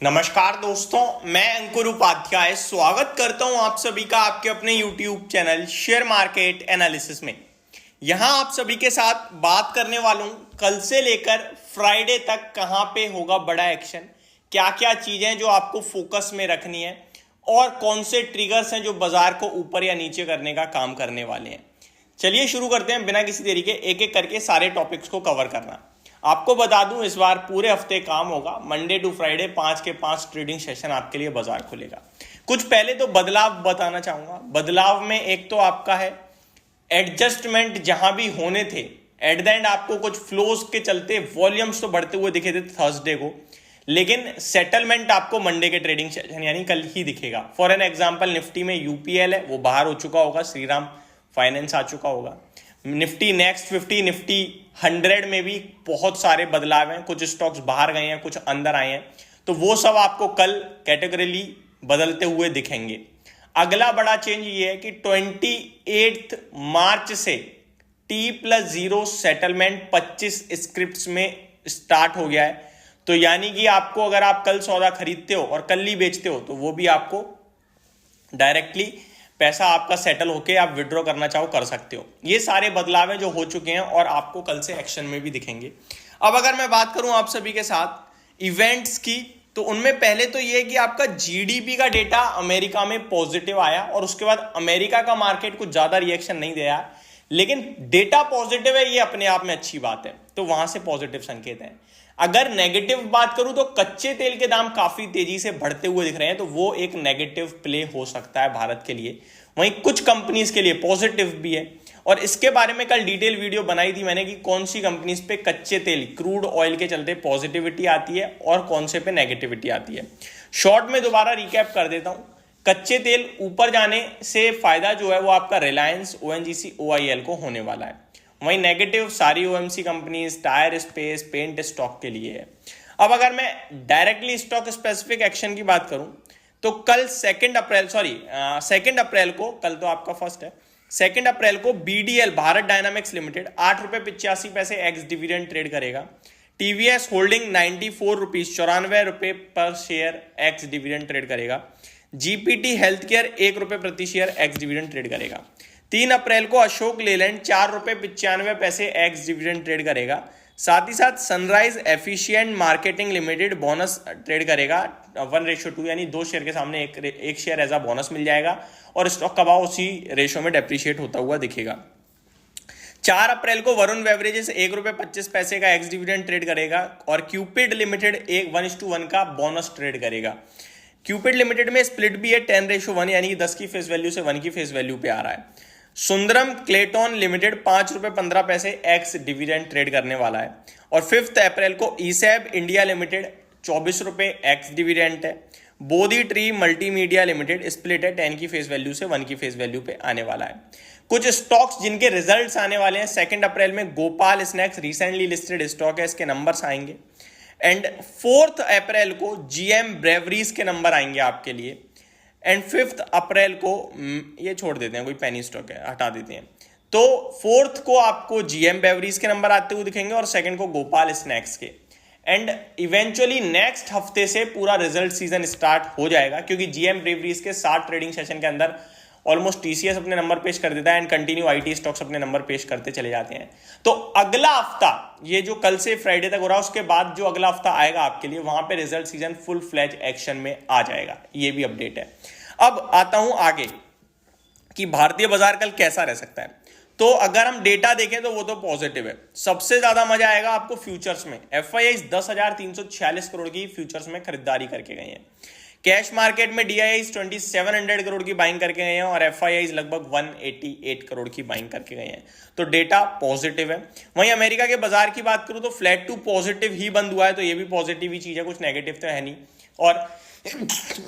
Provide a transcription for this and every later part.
नमस्कार दोस्तों, मैं अंकुर उपाध्याय स्वागत करता हूं आप सभी का आपके अपने YouTube channel share market analysis में। यहां आप सभी के साथ बात करने वाला हूं कल से लेकर फ्राइडे तक कहां पे होगा बड़ा एक्शन, क्या क्या चीजें जो आपको फोकस में रखनी है और कौन से ट्रिगर्स हैं जो बाजार को ऊपर या नीचे करने का काम करने वाले हैं। चलिए शुरू करते हैं बिना किसी देरी के, एक एक करके सारे टॉपिक्स को कवर करना। आपको बता दूं इस बार पूरे हफ्ते काम होगा, मंडे टू फ्राइडे 5 के 5 ट्रेडिंग सेशन आपके लिए बाजार खुलेगा। कुछ पहले तो बदलाव बताना चाहूंगा। बदलाव में एक तो आपका है एडजस्टमेंट, जहां भी होने थे एट द एंड आपको कुछ फ्लोज के चलते वॉल्यूम्स तो बढ़ते हुए दिखे थे थर्सडे को, लेकिन सेटलमेंट आपको मंडे के ट्रेडिंग सेशन यानी कल ही दिखेगा। फॉर एन एग्जांपल निफ्टी में यूपीएल है वो बाहर हो चुका होगा, श्रीराम फाइनेंस आ चुका होगा। निफ्टी नेक्स्ट 50, निफ्टी 100 में भी बहुत सारे बदलाव हैं, कुछ स्टॉक्स बाहर गए हैं, कुछ अंदर आए हैं, तो वो सब आपको कल कैटेगरीली बदलते हुए दिखेंगे। अगला बड़ा चेंज ये है कि 28 मार्च से T+0 सेटलमेंट 25 स्क्रिप्ट्स में स्टार्ट हो गया है। तो यानी कि आपको अगर आप कल सौदा खरीदते हो और कल ही बेचते हो तो वो भी आपको डायरेक्टली पैसा आपका सेटल होके आप विड्रॉ करना चाहो कर सकते हो। ये सारे बदलाव हैं जो हो चुके हैं और आपको कल से एक्शन में भी दिखेंगे। अब अगर मैं बात करूं आप सभी के साथ इवेंट्स की, तो उनमें पहले तो ये है कि आपका जीडीपी का डेटा अमेरिका में पॉजिटिव आया और उसके बाद अमेरिका का मार्केट कुछ ज्यादा रिएक्शन नहीं दिया, लेकिन डेटा पॉजिटिव है, ये अपने आप में अच्छी बात है, तो वहां से पॉजिटिव संकेत है। अगर नेगेटिव बात करूं तो कच्चे तेल के दाम काफी तेजी से बढ़ते हुए दिख रहे हैं, तो वो एक नेगेटिव प्ले हो सकता है भारत के लिए। वहीं कुछ कंपनीज के लिए पॉजिटिव भी है, और इसके बारे में कल डिटेल वीडियो बनाई थी मैंने कि कौन सी कंपनीज पे कच्चे तेल क्रूड ऑयल के चलते पॉजिटिविटी आती है और कौन से पे नेगेटिविटी आती है। शॉर्ट में दोबारा रिकैप कर देता हूं। कच्चे तेल ऊपर जाने से फायदा जो है वो आपका रिलायंस, ओएनजीसी, ओआईएल को होने वाला है। वहीं नेगेटिव सारी OMC companies, tyre space, paint stock के लिए है। अब अगर मैं डायरेक्टली स्टॉक स्पेसिफिक एक्शन की बात करूं तो कल 2 अप्रैल को, कल तो आपका फर्स्ट है, 2 अप्रैल को बीडीएल भारत डायनामिक्स लिमिटेड 8 रुपए 85 एक्स डिविडेंड ट्रेड करेगा। टीवीएस होल्डिंग 94 रुपीज 94 रुपए पर शेयर एक्स डिविडेंड ट्रेड करेगा। जीपीटी हेल्थ केयर 1 रुपए प्रति शेयर एक्स डिविडेंड ट्रेड करेगा। 3 अप्रैल को अशोक लेलैंड 4 रुपए 95 एक्स डिविडेंड ट्रेड करेगा। साथ ही साथ sunrise efficient marketing limited bonus trade करेगा 1:2, यानी 2 शेयर के सामने एक शेयर एज अ बोनस मिल जाएगा और स्टॉक का भाव उसी रेशो में डेप्रिशिएट होता हुआ दिखेगा। 4 अप्रैल को वरुण बेवरेजेस 1 रुपए 25 का एक्स डिविडेंड ट्रेड करेगा और क्यूपिड लिमिटेड 1:1 का बोनस ट्रेड करेगा। क्यूपिड लिमिटेड में स्प्लिट भी है 10:1, यानी कि 10 की फेस वैल्यू से 1 की फेस वैल्यू पे आ रहा है। सुंदरम क्लेटॉन लिमिटेड 5 रुपए 15 एक्स डिविडेंड ट्रेड करने वाला है। और 5 अप्रैल को ईसैब इंडिया लिमिटेड 24 रुपए एक्स डिविडेंड है। Bodhi tree multimedia limited split है 10 की फेस वैल्यू से 1 की फेस वैल्यू पे आने वाला है। कुछ स्टॉक्स जिनके रिजल्ट्स आने वाले हैं 2 अप्रैल में, Gopal snacks recently listed stock है, इसके नंबर्स आएंगे। एंड 4 अप्रैल को जीएम ब्रेवरीज के नंबर आएंगे आपके लिए। एंड 5 अप्रैल को ये छोड़ देते हैं, कोई पेनी स्टॉक है हटा देते हैं। तो 4 को आपको जीएम ब्रेवरीज के नंबर आते हुए दिखेंगे और 2 को गोपाल स्नैक्स के। एंड इवेंचुअली नेक्स्ट हफ्ते से पूरा रिजल्ट सीजन स्टार्ट हो जाएगा, क्योंकि जीएम ब्रेवरीज के 7 ट्रेडिंग सेशन के अंदर ऑलमोस्ट टीसीएस अपने नंबर पेश कर देता है एंड कंटिन्यू आईटी स्टॉक्स अपने नंबर पेश करते चले जाते हैं। तो अगला हफ्ता, ये जो कल से फ्राइडे तक हो रहा है, उसके बाद जो अगला हफ्ता आएगा आपके लिए, वहां पे result season full fledge action में आ जाएगा। ये भी अपडेट है। अब आता हूं आगे कि भारतीय बाजार कल कैसा रह सकता है। तो अगर हम डेटा देखें तो वो तो पॉजिटिव है। सबसे ज्यादा मजा आएगा आपको फ्यूचर्स में। एफआईआई 10,346 करोड़ की फ्यूचर्स में खरीदारी करके गए हैं। कैश मार्केट में डीआईआई 2700 करोड़ की बाइंग करके गए हैं और एफआईआई लगभग 188 करोड़ की बाइंग करके गए हैं। तो डेटा पॉजिटिव है। वहीं अमेरिका के बाजार की बात करूं तो फ्लैट टू पॉजिटिव ही बंद हुआ है, तो ये भी पॉजिटिव ही चीज है, कुछ नेगेटिव तो है नहीं। और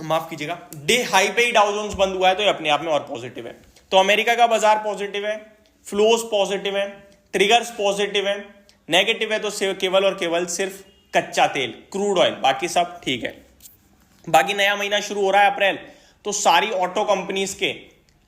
माफ कीजिएगा, डे हाई पे ही डाउ जोन्स बंद हुआ है, तो ये अपने आप में और पॉजिटिव है। तो अमेरिका का बाजार पॉजिटिव है, फ्लोज पॉजिटिव है, ट्रिगर्स पॉजिटिव है। नेगेटिव है तो केवल और केवल सिर्फ कच्चा तेल, क्रूड ऑयल, बाकी सब ठीक है। बाकी नया महीना शुरू हो रहा है अप्रैल, तो सारी ऑटो कंपनीज के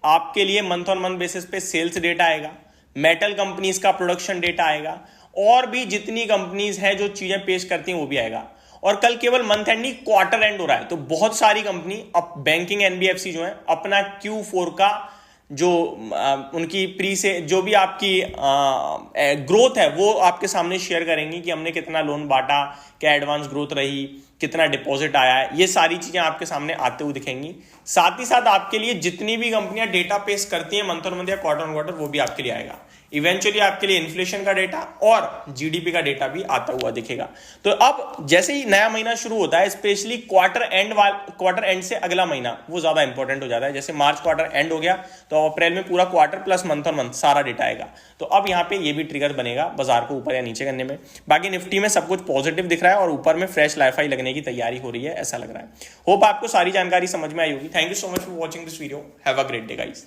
आपके लिए मंथ ऑन मंथ बेसिस पे सेल्स डेटा आएगा, मेटल कंपनीज का प्रोडक्शन डेटा आएगा, और भी जितनी कंपनीज हैं जो चीजें पेश करती हैं वो भी आएगा। और कल केवल मंथ एंड नहीं क्वार्टर एंड हो रहा है। तो बहुत सारी कंपनी अब बैंकिंग एनबीएफसी जो है अपना Q4 का जो उनकी प्री से जो भी आपकी ग्रोथ है वो आपके सामने शेयर करेंगी कि हमने कितना लोन बांटा, क्या एडवांस ग्रोथ रही, कितना डिपॉजिट आया है, ये सारी चीजें आपके सामने आते हुए दिखेंगी। साथ ही साथ आपके लिए जितनी भी कंपनियां डेटा पेश करती हैं मंथ ऑन मंथ या क्वार्टर ऑन क्वार्टर, वो भी आपके लिए आएगा। इवेंचुअली आपके लिए इन्फ्लेशन का डेटा और जीडीपी का डेटा भी आता हुआ दिखेगा। तो अब जैसे ही नया महीना शुरू होता है, स्पेशली क्वार्टर एंड से अगला महीना वो ज्यादा इंपॉर्टेंट हो जाता है। जैसे मार्च क्वार्टर एंड हो गया तो अप्रैल में पूरा quarter plus month on month सारा डेटा आएगा। तो अब यहाँ पे ये भी ट्रिगर बनेगा बाजार को ऊपर या नीचे करने में। बाकी निफ्टी में सब कुछ पॉजिटिव दिख रहा है और ऊपर में फ्रेश लाइफाई लगने की तैयारी हो रही है, ऐसा लग रहा है। होप आपको सारी जानकारी समझ में आई होगी। Thank you so much for watching this video. Have a great day guys.